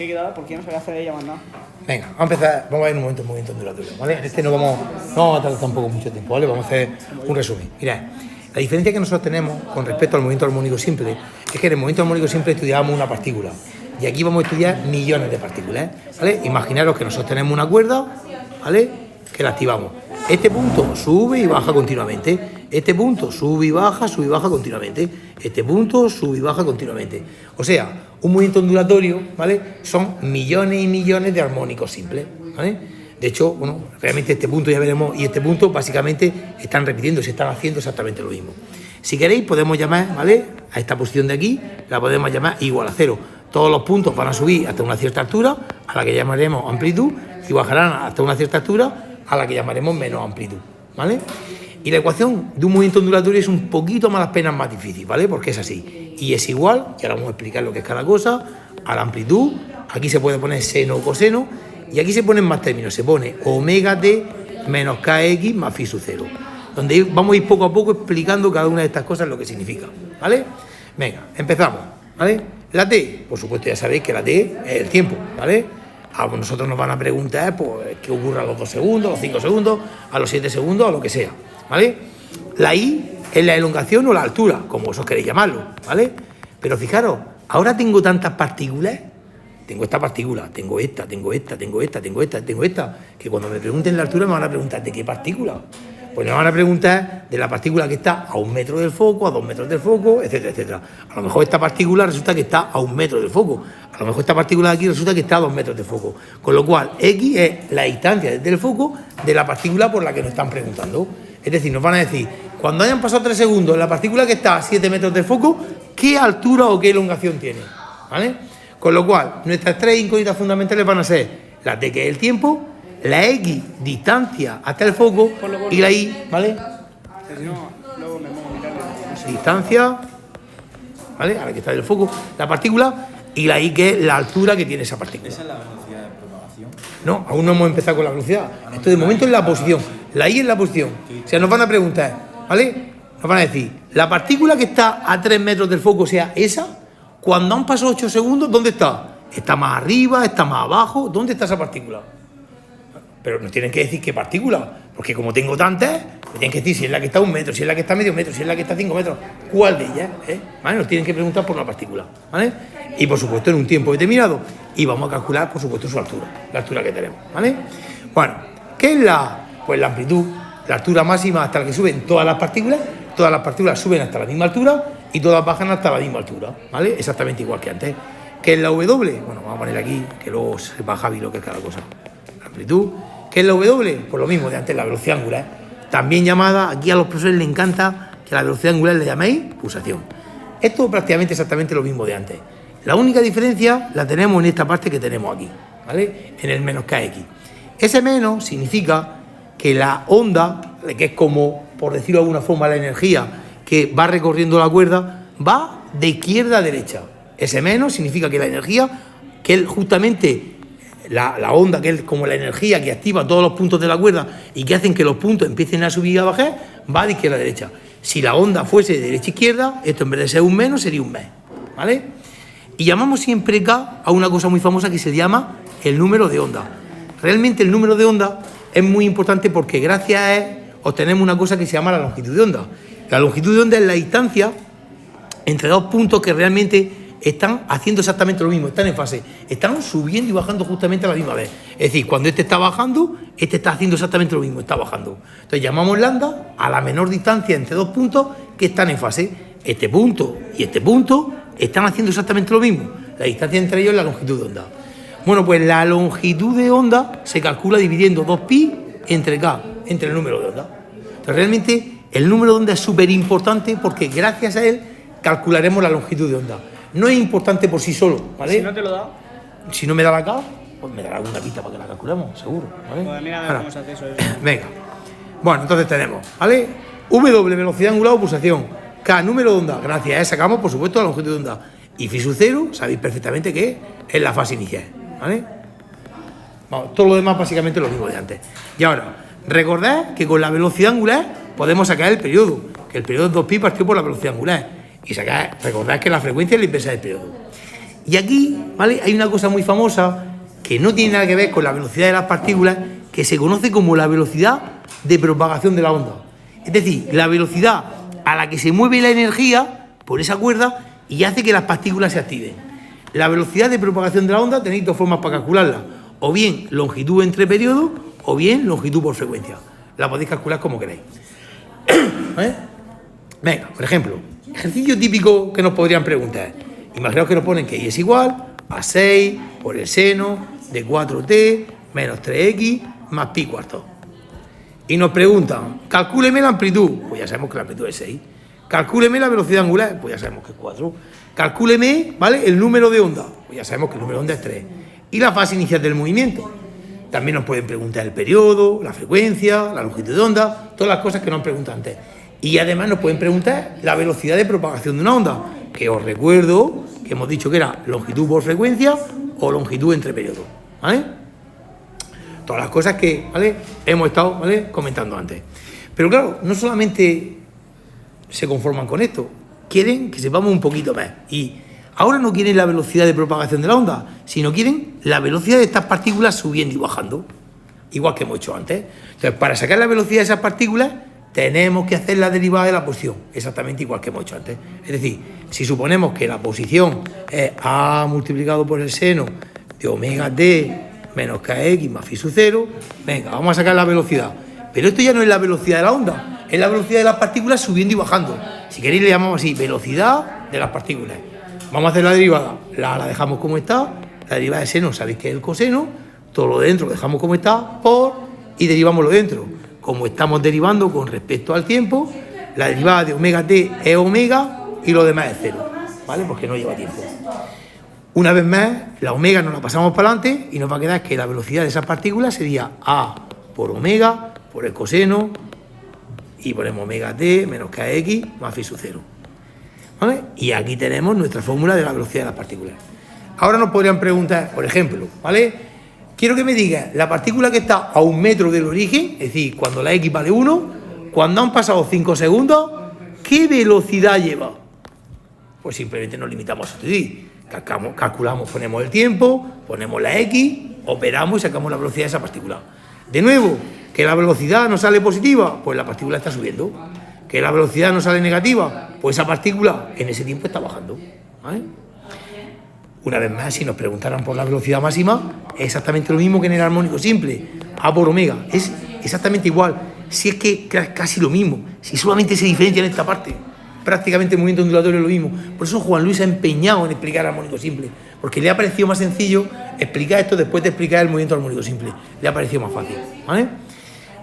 ¿Qué queda? ¿Por qué no se hacer ella más nada? Venga, vamos a empezar, vamos a ver un movimiento ondulatorio, ¿vale? No vamos a tardar tampoco mucho tiempo, ¿vale? Vamos a hacer un resumen. Mirad, la diferencia que nosotros tenemos con respecto al movimiento armónico simple es que en el movimiento armónico simple estudiábamos una partícula y aquí vamos a estudiar millones de partículas, ¿vale? Imaginaros que nosotros tenemos una cuerda, ¿vale? Que la activamos. Este punto sube y baja continuamente. Este punto sube y baja continuamente. Este punto sube y baja continuamente. O sea, un movimiento ondulatorio, ¿vale? Son millones y millones de armónicos simples, ¿vale? De hecho, bueno, realmente este punto ya veremos y este punto básicamente están repitiendo, se están haciendo exactamente lo mismo. Si queréis podemos llamar, ¿vale? A esta posición de aquí, la podemos llamar igual a cero. Todos los puntos van a subir hasta una cierta altura, a la que llamaremos amplitud, y bajarán hasta una cierta altura, a la que llamaremos menos amplitud, ¿vale? Y la ecuación de un movimiento ondulatorio es un poquito más las penas más difícil, ¿vale? Porque es así. Y es igual, y ahora vamos a explicar lo que es cada cosa, a la amplitud, aquí se puede poner seno o coseno, y aquí se ponen más términos, se pone omega t menos kx más phi sub 0, donde vamos a ir poco a poco explicando cada una de estas cosas lo que significa, ¿vale? Venga, empezamos, ¿vale? La t, por supuesto ya sabéis que la t es el tiempo, ¿vale? A nosotros nos van a preguntar pues, qué ocurre a los 2 segundos, a los 5 segundos, a los 7 segundos, a lo que sea, ¿vale? La i es la elongación o la altura, como vosotros queréis llamarlo, ¿vale? Pero fijaros, ahora tengo tantas partículas, tengo esta partícula, tengo esta, que cuando me pregunten la altura me van a preguntar ¿de qué partícula? Pues me van a preguntar de la partícula que está a 1 metro del foco, a 2 metros del foco, etcétera, etcétera. A lo mejor esta partícula resulta que está a 1 metro del foco. A lo mejor esta partícula de aquí resulta que está a 2 metros del foco. Con lo cual, X es la distancia desde el foco de la partícula por la que nos están preguntando. Es decir, nos van a decir, cuando hayan pasado 3 segundos, la partícula que está a 7 metros del foco, ¿qué altura o qué elongación tiene? ¿Vale? Con lo cual, nuestras 3 incógnitas fundamentales van a ser la T, que es el tiempo, la X, distancia hasta el foco, y la Y, ¿vale? Distancia, ¿vale? A la que está del foco, la partícula, y la Y, que es la altura que tiene esa partícula. ¿Esa es la velocidad de propagación? No, aún no hemos empezado con la velocidad. Esto de momento es la posición. La Y es la posición. O sea, nos van a preguntar, ¿vale? Nos van a decir, la partícula que está a 3 metros del foco, o sea, esa, cuando han pasado 8 segundos, ¿dónde está? ¿Está más arriba? ¿Está más abajo? ¿Dónde está esa partícula? Pero nos tienen que decir qué partícula, porque como tengo tantas, me tienen que decir si es la que está a 1 metro, si es la que está a medio metro, si es la que está a 5 metros, cuál de ellas, ¿vale? Nos tienen que preguntar por una partícula, ¿vale? Y por supuesto en un tiempo determinado, y vamos a calcular por supuesto su altura, la altura que tenemos, ¿vale? Bueno, ¿qué es pues la amplitud? La altura máxima hasta la que suben todas las partículas suben hasta la misma altura y todas bajan hasta la misma altura, ¿vale? Exactamente igual que antes. ¿Qué es la W? Bueno, vamos a poner aquí, que luego sepa Javi lo que es cada cosa. La amplitud. ¿Qué es la W? Pues lo mismo de antes, la velocidad angular. También llamada, aquí a los profesores les encanta que la velocidad angular le llaméis pulsación. Esto es prácticamente exactamente lo mismo de antes. La única diferencia la tenemos en esta parte que tenemos aquí, ¿vale? En el menos kx. Ese menos significa que la onda, que es como, por decirlo de alguna forma, la energía que va recorriendo la cuerda, va de izquierda a derecha. Ese menos significa que la energía, que es justamente la onda, que es como la energía que activa todos los puntos de la cuerda y que hacen que los puntos empiecen a subir y a bajar, va de izquierda a derecha. Si la onda fuese de derecha a izquierda, esto en vez de ser un menos sería un mes, ¿vale? Y llamamos siempre K a una cosa muy famosa que se llama el número de onda. Realmente el número de onda es muy importante porque gracias a él obtenemos una cosa que se llama la longitud de onda. La longitud de onda es la distancia entre dos puntos que realmente están haciendo exactamente lo mismo, están en fase, están subiendo y bajando justamente a la misma vez. Es decir, cuando este está bajando, este está haciendo exactamente lo mismo, está bajando. Entonces llamamos lambda a la menor distancia entre dos puntos que están en fase. Este punto y este punto están haciendo exactamente lo mismo. La distancia entre ellos es la longitud de onda. Bueno, pues la longitud de onda se calcula dividiendo 2pi entre k, entre el número de onda. Entonces realmente el número de onda es súper importante porque gracias a él calcularemos la longitud de onda. No es importante por sí solo, ¿vale? Si no te lo da. Si no me da la K, pues me dará alguna pista para que la calculemos, seguro, ¿vale? Pues mira a ver cómo se hace eso. Venga. Bueno, entonces tenemos, ¿vale? W, velocidad angular o pulsación. K, número de onda. Gracias a él sacamos, por supuesto, la longitud de onda. Y phi sub 0, sabéis perfectamente que es la fase inicial, ¿vale? Vamos, todo lo demás básicamente lo mismo de antes. Y ahora, recordad que con la velocidad angular podemos sacar el periodo, que el periodo es 2pi partido por la velocidad angular. Y recordad que la frecuencia es la inversa del periodo. Y aquí, ¿vale? Hay una cosa muy famosa que no tiene nada que ver con la velocidad de las partículas, que se conoce como la velocidad de propagación de la onda. Es decir, la velocidad a la que se mueve la energía por esa cuerda y hace que las partículas se activen. La velocidad de propagación de la onda tenéis dos formas para calcularla, o bien longitud entre periodos o bien longitud por frecuencia. La podéis calcular como queréis. ¿Eh? Venga, por ejemplo, ejercicio típico que nos podrían preguntar. Imaginaos que nos ponen que y es igual a 6 por el seno de 4t menos 3x más pi cuarto. Y nos preguntan, calcúleme la amplitud. Pues ya sabemos que la amplitud es 6. Calcúleme la velocidad angular. Pues ya sabemos que es 4. Calcúleme, ¿vale?, el número de onda. Pues ya sabemos que el número de onda es 3. Y la fase inicial del movimiento. También nos pueden preguntar el periodo, la frecuencia, la longitud de onda, todas las cosas que nos han preguntado antes. Y además nos pueden preguntar la velocidad de propagación de una onda, que os recuerdo que hemos dicho que era longitud por frecuencia o longitud entre periodos, ¿vale? Todas las cosas que, ¿vale?, hemos estado, ¿vale?, comentando antes. Pero claro, no solamente se conforman con esto, quieren que sepamos un poquito más. Y ahora no quieren la velocidad de propagación de la onda, sino quieren la velocidad de estas partículas subiendo y bajando, igual que hemos hecho antes. Entonces, para sacar la velocidad de esas partículas, tenemos que hacer la derivada de la posición, exactamente igual que hemos hecho antes. Es decir, si suponemos que la posición es a multiplicado por el seno de omega t menos kx más phi sub 0, venga, vamos a sacar la velocidad. Pero esto ya no es la velocidad de la onda, es la velocidad de las partículas subiendo y bajando. Si queréis le llamamos así, velocidad de las partículas. Vamos a hacer la derivada, la dejamos como está, la derivada de seno, sabéis que es el coseno, todo lo de dentro lo dejamos como está, y derivamos lo de dentro. Como estamos derivando con respecto al tiempo, la derivada de omega t es omega y lo demás es 0, ¿vale? Porque no lleva tiempo. Una vez más, la omega nos la pasamos para adelante y nos va a quedar que la velocidad de esas partículas sería a por omega, por el coseno, y ponemos omega t menos kx más phi sub 0. ¿Vale? Y aquí tenemos nuestra fórmula de la velocidad de las partículas. Ahora nos podrían preguntar, por ejemplo, ¿vale? Quiero que me digas la partícula que está a 1 metro del origen, es decir, cuando la x vale 1, cuando han pasado 5 segundos, ¿qué velocidad lleva? Pues simplemente nos limitamos a estudiar. Calculamos, ponemos el tiempo, ponemos la x, operamos y sacamos la velocidad de esa partícula. De nuevo, que la velocidad no sale positiva, pues la partícula está subiendo. Que la velocidad no sale negativa, pues esa partícula en ese tiempo está bajando, ¿vale? Una vez más, si nos preguntaran por la velocidad máxima, es exactamente lo mismo que en el armónico simple, a por omega, es exactamente igual, si es que casi lo mismo, si solamente se diferencia en esta parte, prácticamente el movimiento ondulatorio es lo mismo. Por eso Juan Luis se ha empeñado en explicar el armónico simple, porque le ha parecido más sencillo explicar esto después de explicar el movimiento armónico simple, le ha parecido más fácil, ¿vale?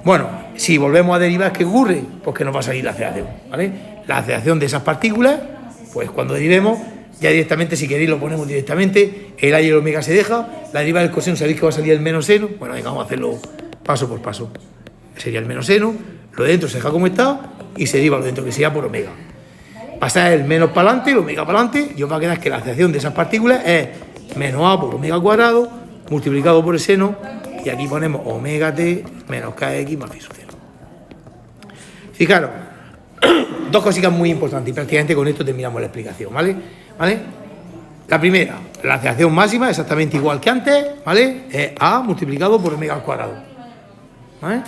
Bueno, si volvemos a derivar, ¿qué ocurre? Pues que nos va a salir la aceleración, ¿vale? La aceleración de esas partículas, pues cuando derivemos, ya directamente, si queréis lo ponemos directamente, el A y el omega se deja, la derivada del coseno, sabéis que va a salir el menos seno, bueno, venga, vamos a hacerlo paso por paso. Sería el menos seno, lo de dentro se deja como está, y se deriva lo de dentro, que sería por omega. Pasa el menos para adelante, el omega para adelante, y os va a quedar que la aceleración de esas partículas es menos A por omega cuadrado, multiplicado por el seno, y aquí ponemos omega t menos kx más phi sub 0. Fijaros, dos cositas muy importantes y prácticamente con esto terminamos la explicación, ¿vale? La primera, la aceleración máxima, exactamente igual que antes, ¿vale? Es A multiplicado por omega al cuadrado, ¿vale?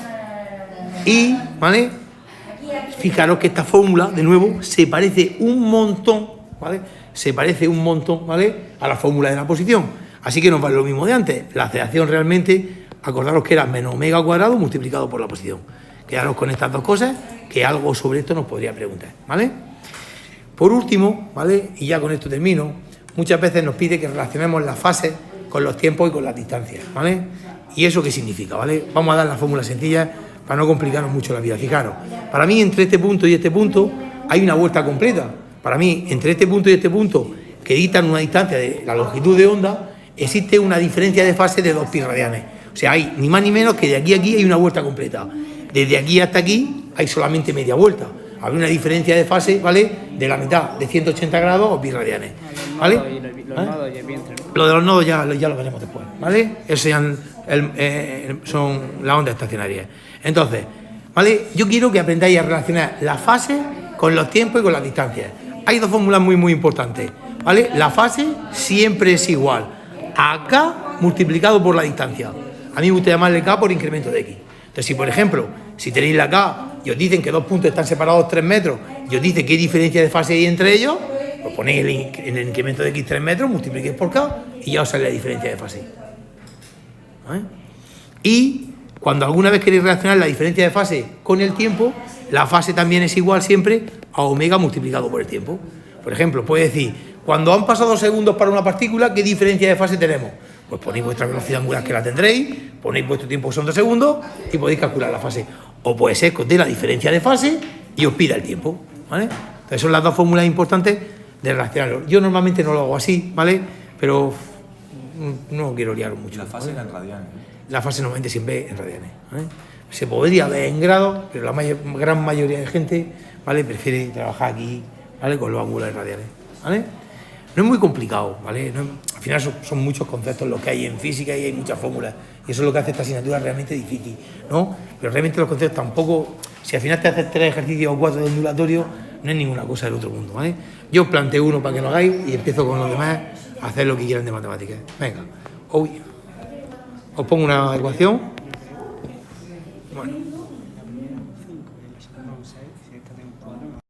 Y, ¿vale? Fijaros que esta fórmula, de nuevo, se parece un montón, ¿vale? Se parece un montón, ¿vale?, a la fórmula de la posición. Así que nos vale lo mismo de antes. La aceleración realmente, acordaros que era menos omega al cuadrado multiplicado por la posición. Quedaros con estas dos cosas, que algo sobre esto nos podría preguntar, ¿vale? Por último, ¿vale?, y ya con esto termino, muchas veces nos pide que relacionemos las fases con los tiempos y con las distancias, ¿vale? ¿Y eso qué significa, ¿vale? Vamos a dar la fórmula sencilla para no complicarnos mucho la vida. Fijaros, para mí entre este punto y este punto hay una vuelta completa. Para mí, entre este punto y este punto, que dictan una distancia de la longitud de onda, existe una diferencia de fase de 2 pi radianes. O sea, hay ni más ni menos que de aquí a aquí hay una vuelta completa. Desde aquí hasta aquí hay solamente media vuelta. Habría una diferencia de fase, ¿vale?, de la mitad, de 180 grados o pi radianes, ¿vale? Lo de los nodos ya lo veremos después, ¿vale? Esos son las ondas estacionarias. Entonces, ¿vale?, yo quiero que aprendáis a relacionar las fases con los tiempos y con las distancias. Hay dos fórmulas muy, muy importantes. ¿vale? La fase siempre es igual a K multiplicado por la distancia. A mí me gusta llamarle K por incremento de X. Entonces, si por ejemplo, si tenéis la K y os dicen que dos puntos están separados 3 metros y os dice qué diferencia de fase hay entre ellos, pues ponéis en el incremento de X 3 metros, multipliquéis por K y ya os sale la diferencia de fase. ¿Vale? Y cuando alguna vez queréis relacionar la diferencia de fase con el tiempo, la fase también es igual siempre a omega multiplicado por el tiempo. Por ejemplo, puede decir, cuando han pasado 2 segundos para una partícula, ¿qué diferencia de fase tenemos? Pues ponéis vuestra velocidad angular, que la tendréis, ponéis vuestro tiempo, que son 2 segundos, y podéis calcular la fase. O puede ser que os dé la diferencia de fase y os pida el tiempo, ¿vale? Entonces son las dos fórmulas importantes de relacionarlo. Yo normalmente no lo hago así, ¿vale? Pero no quiero liar mucho. La fase era en radianes. La fase normalmente siempre en radianes, ¿vale? Se podría ver en grados, pero la gran mayoría de gente, ¿vale?, prefiere trabajar aquí, ¿vale?, con los ángulos radianes, ¿vale? No es muy complicado, ¿vale? No, al final son muchos conceptos los que hay en física y hay muchas fórmulas. Y eso es lo que hace esta asignatura realmente difícil, ¿no? Pero realmente los conceptos tampoco, si al final te haces 3 ejercicios o 4 de ondulatorio, no es ninguna cosa del otro mundo, ¿vale? Yo os planteo uno para que lo hagáis y empiezo con los demás a hacer lo que quieran de matemáticas. Venga, os pongo una ecuación. Bueno.